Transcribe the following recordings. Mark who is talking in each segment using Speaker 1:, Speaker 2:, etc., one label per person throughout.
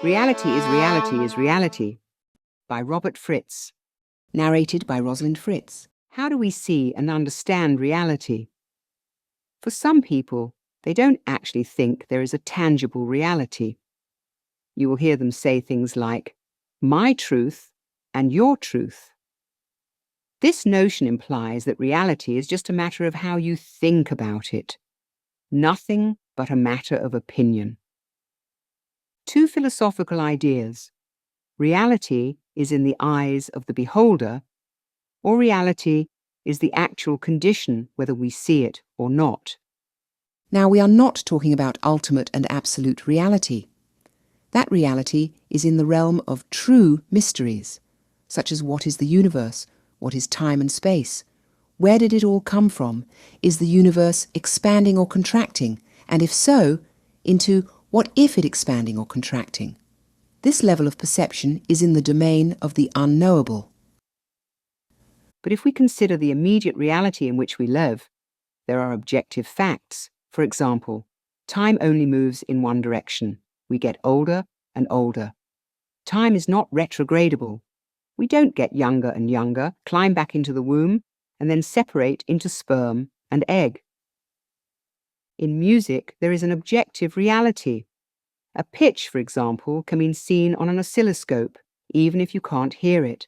Speaker 1: Reality is Reality by Robert Fritz. Narrated by Rosalind Fritz. How do we see and understand reality? For some people, they don't actually think there is a tangible reality. You will hear them say things like, my truth and your truth. This notion implies that reality is just a matter of how you think about it. Nothing but a matter of opinion. Two philosophical ideas. Reality is in the eyes of the beholder, or reality is the actual condition whether we see it or not.
Speaker 2: Now, we are not talking about ultimate and absolute reality. That reality is in the realm of true mysteries, such as what is the universe, what is time and space, where did it all come from, is the universe expanding or contracting, and if so, into what if it expanding or contracting. This level of perception is in the domain of the unknowable.
Speaker 1: But if we consider the immediate reality in which we live, there are objective facts. For example, time only moves in one direction. We get older and older. Time is not retrogradable. We don't get younger and younger, climb back into the womb, and then separate into sperm and egg. In music, there is an objective reality. A pitch, for example, can be seen on an oscilloscope, even if you can't hear it.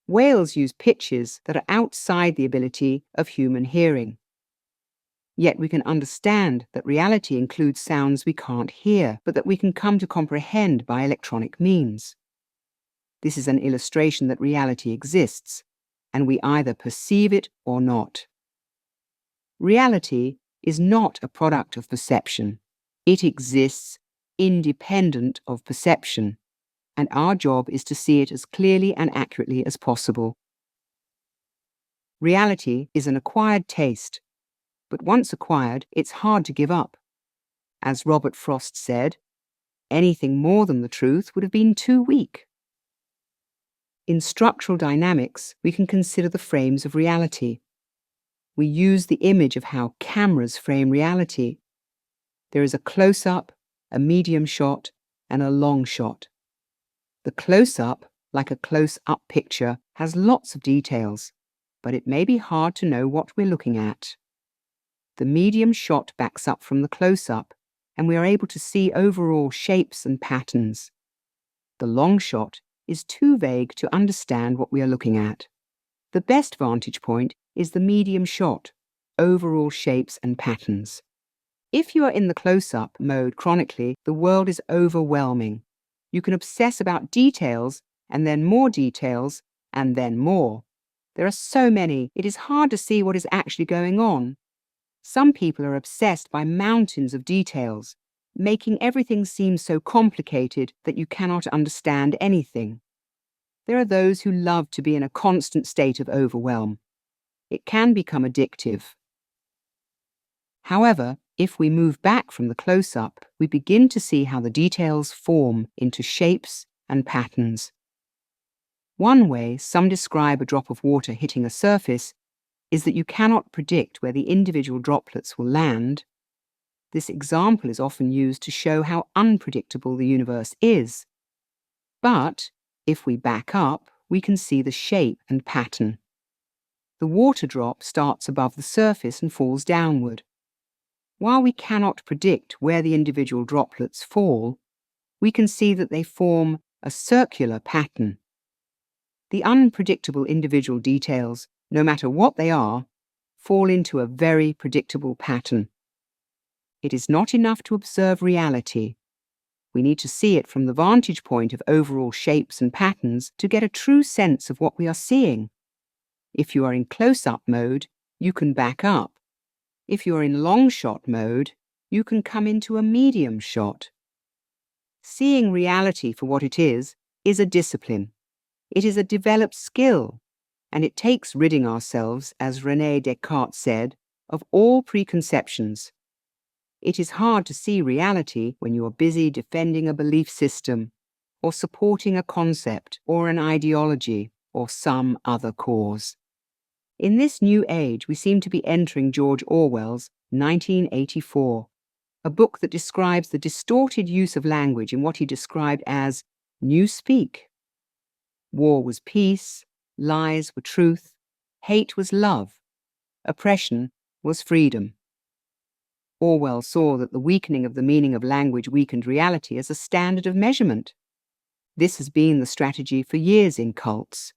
Speaker 1: Whales use pitches that are outside the ability of human hearing. Yet we can understand that reality includes sounds we can't hear, but that we can come to comprehend by electronic means. This is an illustration that reality exists, and we either perceive it or not. Reality is not a product of perception. It exists independent of perception, and our job is to see it as clearly and accurately as possible. Reality is an acquired taste, but once acquired, it's hard to give up. As Robert Frost said, anything more than the truth would have been too weak. In structural dynamics, we can consider the frames of reality. We use the image of how cameras frame reality. There is a close-up, a medium shot, and a long shot. The close-up, like a close-up picture, has lots of details, but it may be hard to know what we're looking at. The medium shot backs up from the close-up, and we are able to see overall shapes and patterns. The long shot is too vague to understand what we are looking at. The best vantage point is the medium shot, overall shapes and patterns. If you are in the close-up mode chronically, the world is overwhelming. You can obsess about details, and then more details, and then more. There are so many, it is hard to see what is actually going on. Some people are obsessed by mountains of details, making everything seem so complicated that you cannot understand anything. There are those who love to be in a constant state of overwhelm. It can become addictive. However, if we move back from the close-up, we begin to see how the details form into shapes and patterns. One way some describe a drop of water hitting a surface is that you cannot predict where the individual droplets will land. This example is often used to show how unpredictable the universe is. But if we back up, we can see the shape and pattern. The water drop starts above the surface and falls downward. While we cannot predict where the individual droplets fall, we can see that they form a circular pattern. The unpredictable individual details, no matter what they are, fall into a very predictable pattern. It is not enough to observe reality. We need to see it from the vantage point of overall shapes and patterns to get a true sense of what we are seeing. If you are in close-up mode, you can back up. If you are in long-shot mode, you can come into a medium shot. Seeing reality for what it is a discipline. It is a developed skill, and it takes ridding ourselves, as René Descartes said, of all preconceptions. It is hard to see reality when you are busy defending a belief system, or supporting a concept, or an ideology, or some other cause. In this new age, we seem to be entering George Orwell's 1984, a book that describes the distorted use of language in what he described as newspeak. War was peace, lies were truth, hate was love, oppression was freedom. Orwell saw that the weakening of the meaning of language weakened reality as a standard of measurement. This has been the strategy for years in cults,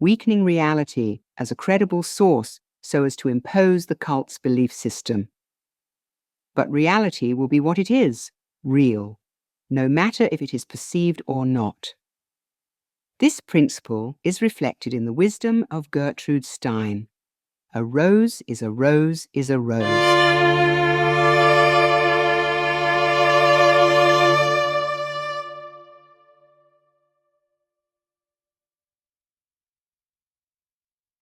Speaker 1: weakening reality as a credible source so as to impose the cult's belief system. But reality will be what it is, real, no matter if it is perceived or not. This principle is reflected in the wisdom of Gertrude Stein. A rose is a rose is a rose.